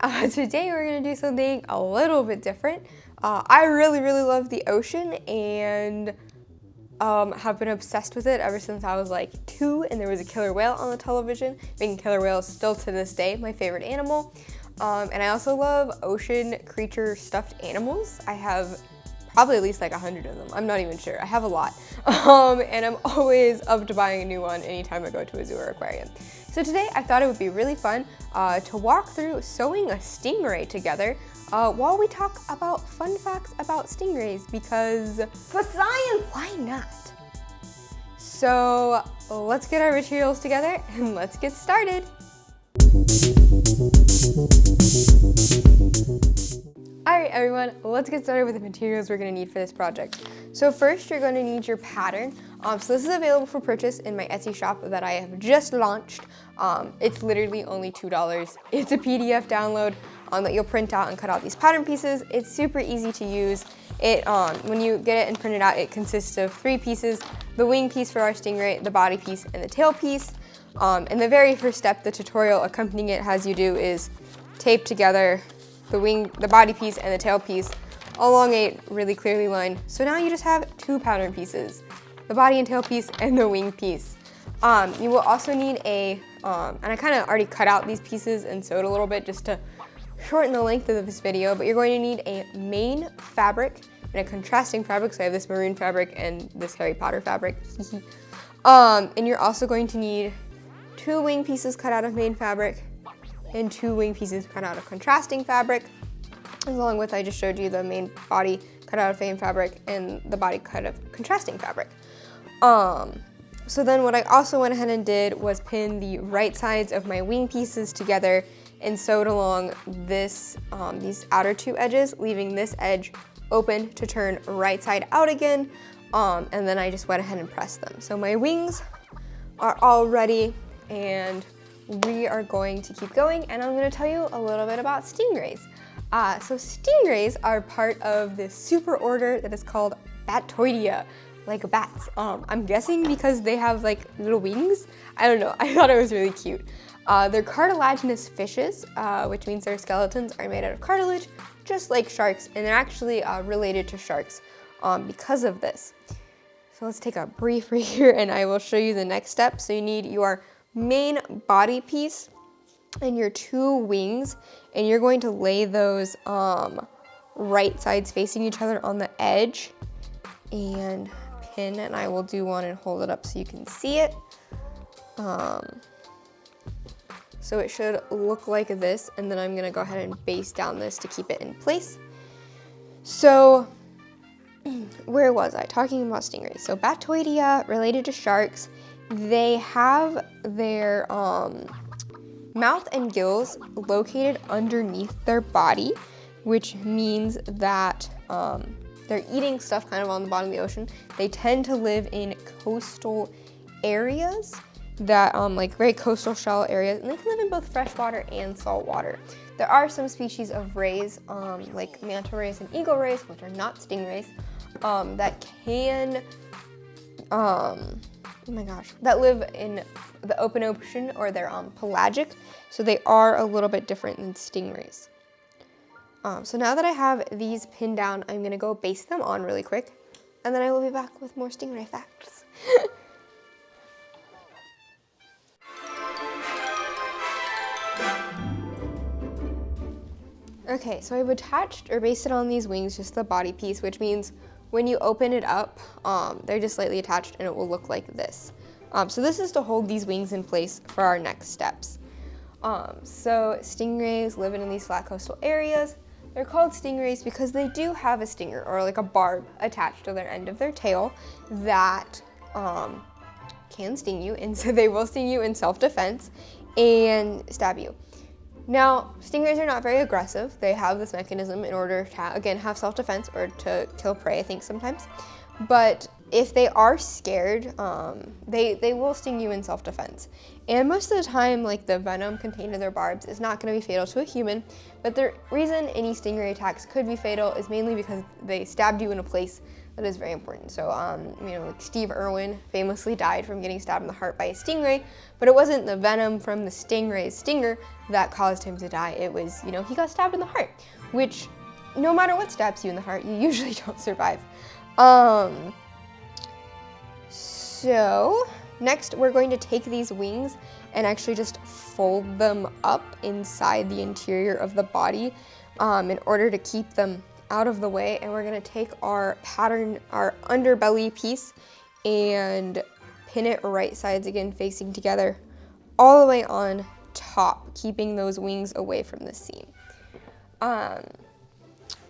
Today we're gonna do something a little bit different. I really love the ocean and have been obsessed with it ever since I was like 2 and there was a killer whale on the television. Making killer whales still to this day my favorite animal. And I also love ocean creature stuffed animals. I have probably at least like 100 of them. I'm not even sure. I have a lot. And I'm always up to buying a new one anytime I go to a zoo or aquarium. So today I thought it would be really fun to walk through sewing a stingray together while we talk about fun facts about stingrays because for science, why not? So let's get our materials together and let's get started. Alright everyone, let's get started with the materials we're going to need for this project. So first you're going to need your pattern. So this is available for purchase in my Etsy shop that I have just launched. It's literally only $2. It's a PDF download that you'll print out and cut out these pattern pieces. It's super easy to use. When you get it and print it out, it consists of 3 pieces: the wing piece for our stingray, the body piece, and the tail piece. And the very first step, the tutorial accompanying it has you do is tape together the body piece and the tail piece along a really clearly line. So now you just have 2 pattern pieces, the body and tail piece and the wing piece. You will also need and I kind of already cut out these pieces and sewed a little bit just to shorten the length of this video, but you're going to need a main fabric and a contrasting fabric. So I have this maroon fabric and this Harry Potter fabric. And you're also going to need 2 wing pieces cut out of main fabric and 2 wing pieces cut out of contrasting fabric, along with I just showed you the main body cut out of main fabric and the body cut of contrasting fabric. So then what I also went ahead and did was pin the right sides of my wing pieces together and sewed along these outer 2 edges, leaving this edge open to turn right side out again. And then I just went ahead and pressed them. So my wings are all ready and we are going to keep going, and I'm going to tell you a little bit about stingrays. So stingrays are part of this super order that is called Batoidea, like bats. I'm guessing because they have like little wings. I don't know. I thought it was really cute. They're cartilaginous fishes, which means their skeletons are made out of cartilage, just like sharks, and they're actually related to sharks because of this. So let's take a brief break here, and I will show you the next step. So you need your main body piece and your 2 wings, and you're going to lay those right sides facing each other on the edge and pin, and I will do one and hold it up so you can see it. So it should look like this, and then I'm gonna go ahead and base down this to keep it in place. So where was I? Talking about stingrays. So Batoidea, related to sharks. They have their mouth and gills located underneath their body, which means that they're eating stuff kind of on the bottom of the ocean. They tend to live in coastal areas that like very coastal shallow areas, and they can live in both freshwater and saltwater. There are some species of rays, like manta rays and eagle rays, which are not stingrays, that can that live in the open ocean, or they're pelagic, so they are a little bit different than stingrays. So now that I have these pinned down, I'm gonna go base them on really quick, and then I will be back with more stingray facts. Okay, so I've attached or basted on these wings just the body piece, which means when you open it up, they're just slightly attached and it will look like this. So this is to hold these wings in place for our next steps. So stingrays living in these flat coastal areas. They're called stingrays because they do have a stinger, or like a barb, attached to their end of their tail that can sting you, and so they will sting you in self-defense and stab you. Now, stingrays are not very aggressive. They have this mechanism in order to, again, have self-defense or to kill prey, I think, sometimes. But if they are scared, they will sting you in self-defense. And most of the time, like, the venom contained in their barbs is not going to be fatal to a human, but the reason any stingray attacks could be fatal is mainly because they stabbed you in a place that is very important. So, like Steve Irwin famously died from getting stabbed in the heart by a stingray, but it wasn't the venom from the stingray's stinger that caused him to die. It was, he got stabbed in the heart, which no matter what stabs you in the heart, you usually don't survive. So next we're going to take these wings and actually just fold them up inside the interior of the body in order to keep them out of the way. And we're going to take our pattern, our underbelly piece, and pin it right sides again facing together all the way on top, keeping those wings away from the seam.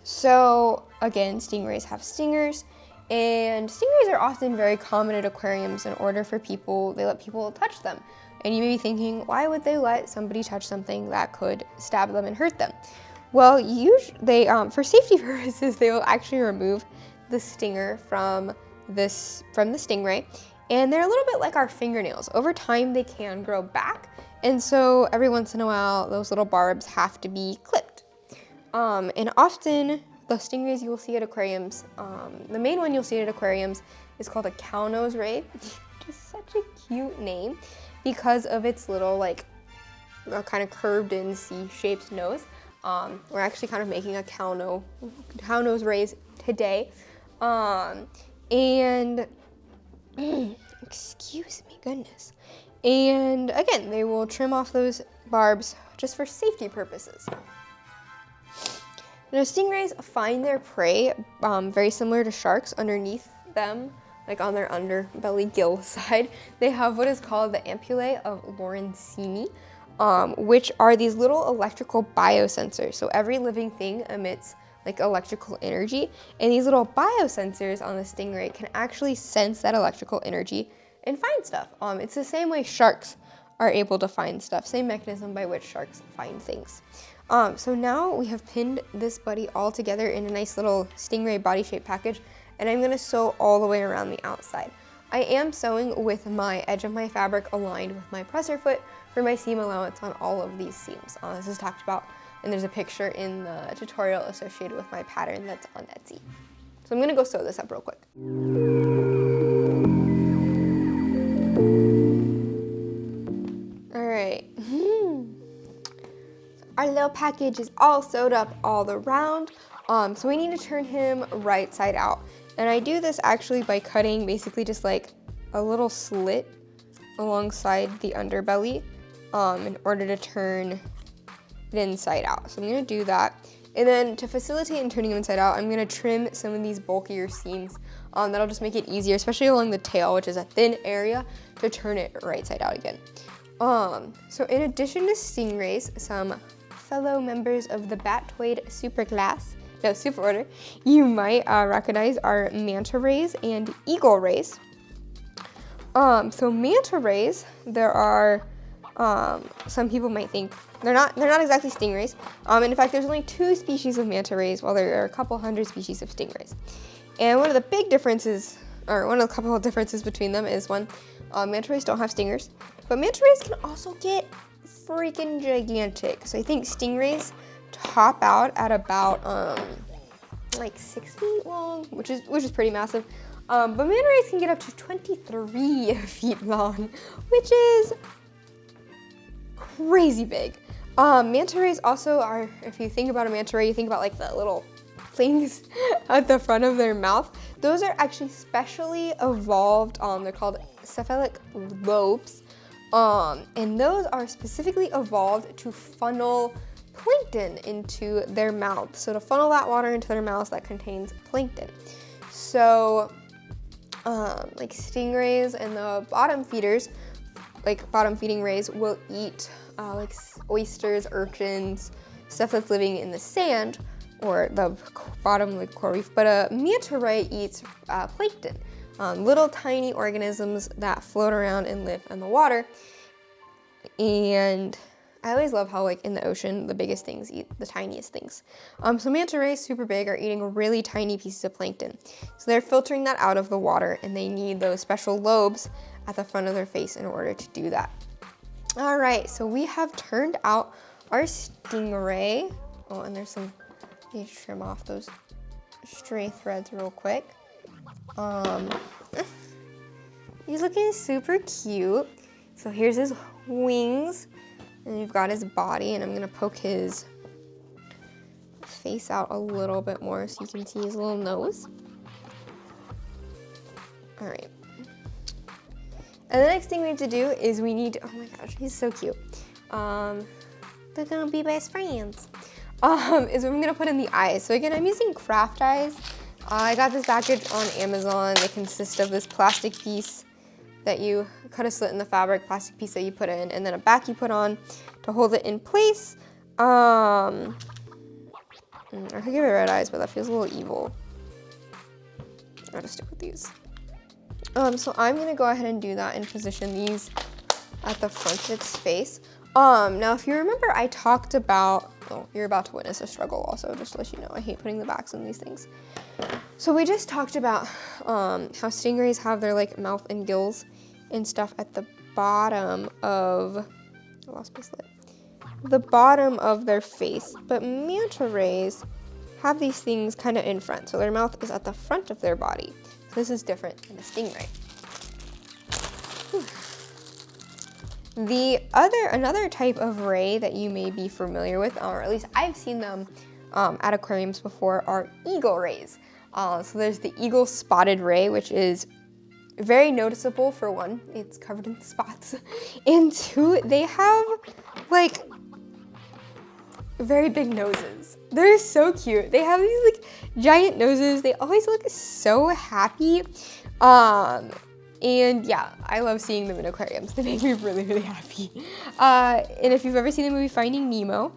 So again, stingrays have stingers, and stingrays are often very common at aquariums. In order for they let people touch them. And you may be thinking, why would they let somebody touch something that could stab them and hurt them? Well, usually for safety purposes, they will actually remove the stinger from the stingray, and they're a little bit like our fingernails. Over time, they can grow back, and so every once in a while, those little barbs have to be clipped. And often, the stingrays you will see at aquariums, the main one you'll see at aquariums is called a cow nose ray, which is such a cute name because of its little, kind of curved in C-shaped nose. We're actually kind of making a cow nose rays today. And excuse me, goodness. And again, they will trim off those barbs just for safety purposes. Now, stingrays find their prey very similar to sharks. Underneath them, like on their underbelly gill side, they have what is called the ampullae of Lorenzini, which are these little electrical biosensors. So every living thing emits like electrical energy, and these little biosensors on the stingray can actually sense that electrical energy and find stuff. It's the same way sharks are able to find stuff, same mechanism by which sharks find things. So now we have pinned this buddy all together in a nice little stingray body shape package, and I'm gonna sew all the way around the outside. I am sewing with my edge of my fabric aligned with my presser foot for my seam allowance on all of these seams. This is talked about, and there's a picture in the tutorial associated with my pattern that's on Etsy. So I'm gonna go sew this up real quick. All right. Our little package is all sewed up all around. So we need to turn him right side out. And I do this actually by cutting basically just like a little slit alongside the underbelly in order to turn it inside out. So I'm gonna do that. And then to facilitate in turning him inside out, I'm gonna trim some of these bulkier seams. That'll just make it easier, especially along the tail, which is a thin area, to turn it right side out again. So in addition to stingrays, some fellow members of the Battoid super order, you might recognize our manta rays and eagle rays. So manta rays, there are some people might think they're not exactly stingrays. And in fact, there's only 2 species of manta rays, while there are a couple hundred species of stingrays. And one of the big differences, or one of the couple of differences between them is one, manta rays don't have stingers, but manta rays can also get freaking gigantic. So I think stingrays top out at about like 6 feet long, which is pretty massive. But manta rays can get up to 23 feet long, which is crazy big. Manta rays also are, if you think about a manta ray, you think about like the little things at the front of their mouth. Those are actually specially evolved, they're called cephalic lobes. And those are specifically evolved to funnel plankton into their mouth. So to funnel that water into their mouths that contains plankton. So like stingrays and the bottom feeders, like bottom feeding rays, will eat like oysters, urchins, stuff that's living in the sand or the bottom like coral reef. But a manta ray eats plankton, little tiny organisms that float around and live in the water. And I always love how like in the ocean, the biggest things eat the tiniest things. So manta rays, super big, are eating really tiny pieces of plankton. So they're filtering that out of the water, and they need those special lobes at the front of their face in order to do that. All right, so we have turned out our stingray. Oh, and there's some, let me trim off those stray threads real quick. He's looking super cute. So here's his wings. And you've got his body, and I'm gonna poke his face out a little bit more so you can see his little nose. All right. And the next thing we need to do is we need to, oh my gosh, he's so cute. They're gonna be best friends. Is I'm gonna put in the eyes. So again, I'm using craft eyes. I got this package on Amazon. They consist of this plastic piece that you cut a slit in the fabric, plastic piece that you put in, and then a back you put on to hold it in place. I could give it red eyes, but that feels a little evil. I'll just stick with these. So I'm gonna go ahead and do that and position these at the front of its face. Now if you remember, I talked about, oh, you're about to witness a struggle also, just to let you know, I hate putting the backs on these things. So we just talked about how stingrays have their like mouth and gills and stuff at the bottom of, I lost my slit, the bottom of their face, but manta rays have these things kind of in front, so their mouth is at the front of their body. So this is different than a stingray. Another type of ray that you may be familiar with, or at least I've seen them at aquariums before, are eagle rays. So there's the eagle spotted ray, which is very noticeable. For one, it's covered in spots, and two, they have like very big noses. They're so cute. They have these like giant noses. They always look so happy. And yeah, I love seeing them in aquariums. They make me really, really happy. And if you've ever seen the movie Finding Nemo,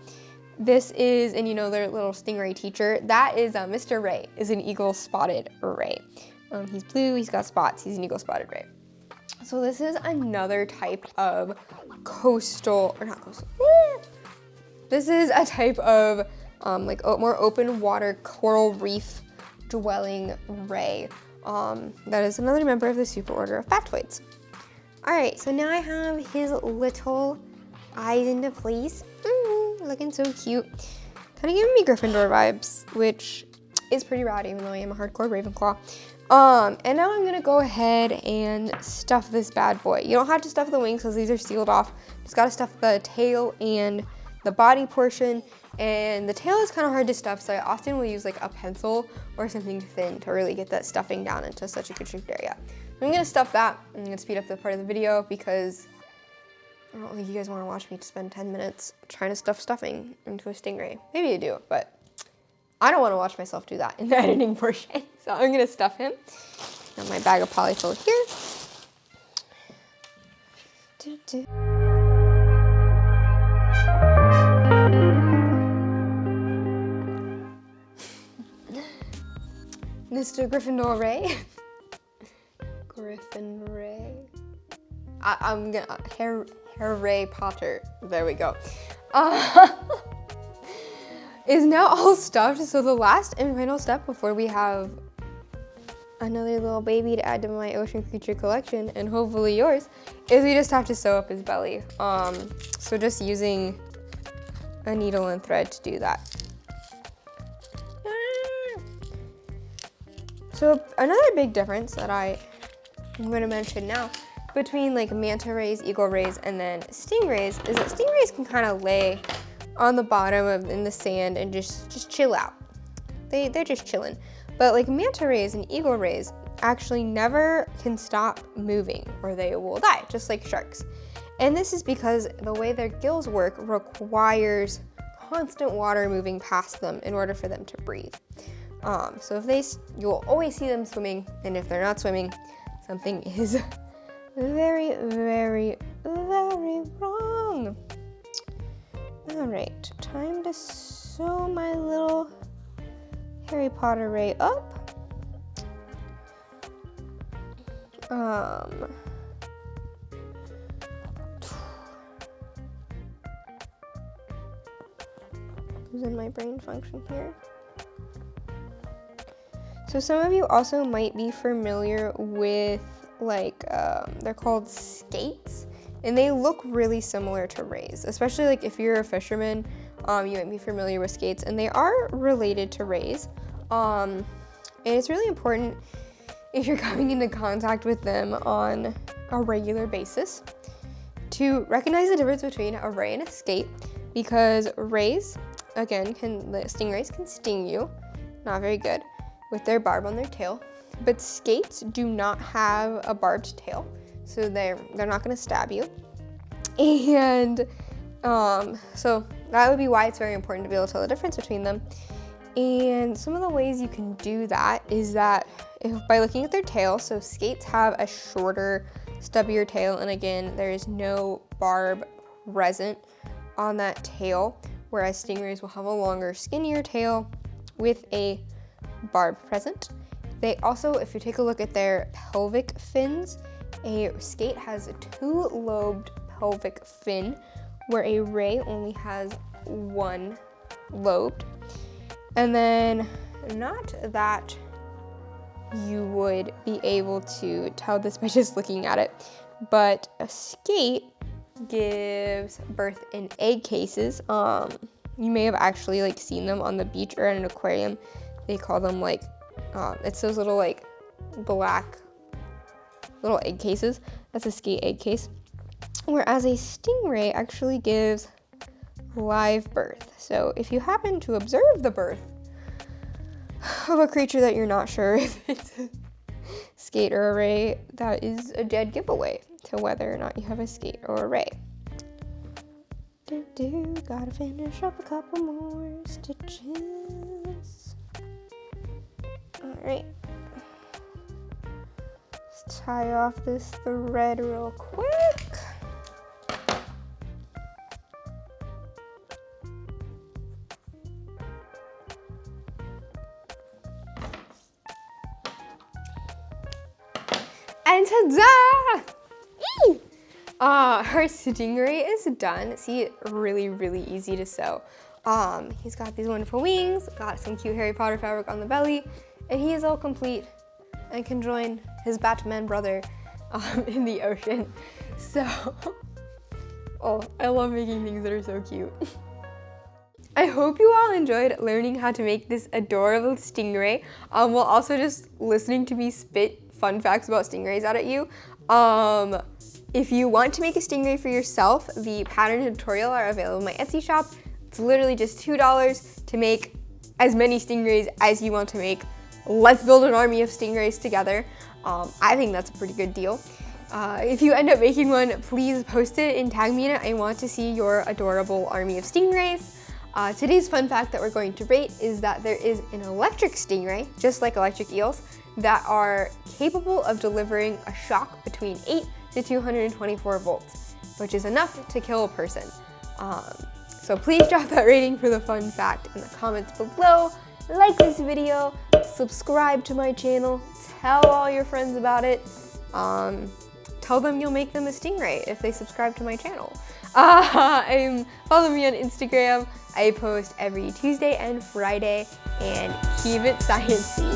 this is, and you know their little stingray teacher, that is Mr. Ray, is an eagle spotted ray. He's blue, he's got spots, he's an eagle spotted ray. So this is another type of coastal, or not coastal, this is a type of like more open water coral reef dwelling ray. That is another member of the superorder of factoids. All right, so now I have his little eyes into place. Looking so cute. Kind of giving me Gryffindor vibes, which is pretty rad, even though I am a hardcore Ravenclaw. And now I'm gonna go ahead and stuff this bad boy. You don't have to stuff the wings because these are sealed off. Just gotta stuff the tail and the body portion. And the tail is kind of hard to stuff, so I often will use like a pencil or something thin to really get that stuffing down into such a constricted area. I'm gonna stuff that. I'm gonna speed up the part of the video because I don't think you guys want to watch me spend 10 minutes trying to stuff stuffing into a stingray. Maybe you do, but I don't want to watch myself do that in the editing portion. So I'm gonna stuff him. Got my bag of polyfill here. Mr. Gryffindor Ray. Griffin Ray. I'm gonna Harry Potter. There we go. Is now all stuffed. So the last and final step before we have another little baby to add to my ocean creature collection, and hopefully yours, is we just have to sew up his belly. So just using a needle and thread to do that. So another big difference that I'm going to mention now between like manta rays, eagle rays, and then stingrays is that stingrays can kind of lay on the bottom in the sand and just chill out. They're just chilling. But like manta rays and eagle rays actually never can stop moving or they will die, just like sharks. And this is because the way their gills work requires constant water moving past them in order for them to breathe. So if you'll always see them swimming, and if they're not swimming, something is very, very, very wrong. All right, time to sew my little Harry Potter ray up. losing my brain function here. So some of you also might be familiar with like, they're called skates, and they look really similar to rays, especially like if you're a fisherman, you might be familiar with skates, and they are related to rays. And it's really important if you're coming into contact with them on a regular basis to recognize the difference between a ray and a skate, because rays, again, the stingrays can sting you, not very good, with their barb on their tail, but skates do not have a barbed tail, so they're not gonna stab you. And so that would be why it's very important to be able to tell the difference between them. And some of the ways you can do that is that by looking at their tail. So skates have a shorter, stubbier tail, and again, there is no barb present on that tail, whereas stingrays will have a longer, skinnier tail with a barb present. They also, if you take a look at their pelvic fins, a skate has a 2-lobed pelvic fin, where a ray only has 1 lobed. And then, not that you would be able to tell this by just looking at it, but a skate gives birth in egg cases. You may have actually like seen them on the beach or in an aquarium. They call them like, it's those little like black little egg cases. That's a skate egg case. Whereas a stingray actually gives live birth. So if you happen to observe the birth of a creature that you're not sure if it's a skate or a ray, that is a dead giveaway to whether or not you have a skate or a ray. Gotta finish up a couple more stitches. All right. Let's tie off this thread real quick. And ta-da! Her stingray is done. See, really, really easy to sew. He's got these wonderful wings, got some cute Harry Potter fabric on the belly, and he is all complete and can join his Batman brother in the ocean. So, oh, I love making things that are so cute. I hope you all enjoyed learning how to make this adorable stingray, while also just listening to me spit fun facts about stingrays out at you. If you want to make a stingray for yourself, the pattern and tutorial are available in my Etsy shop. It's literally just $2 to make as many stingrays as you want to make. Let's build an army of stingrays together. I think that's a pretty good deal. If you end up making one, please post it and tag me in it. I want to see your adorable army of stingrays. Today's fun fact that we're going to rate is that there is an electric stingray, just like electric eels, that are capable of delivering a shock between 8 to 224 volts, which is enough to kill a person. So please drop that rating for the fun fact in the comments below. Like this video, subscribe to my channel, tell all your friends about it. Tell them you'll make them a stingray if they subscribe to my channel. Follow me on Instagram. I post every Tuesday and Friday, and keep it sciencey.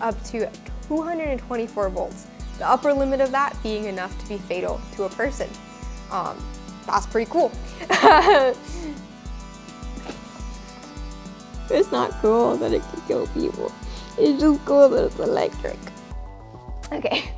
Up to 224 volts. The upper limit of that being enough to be fatal to a person. That's pretty cool. It's not cool that it can kill people. It's just cool that it's electric. Okay.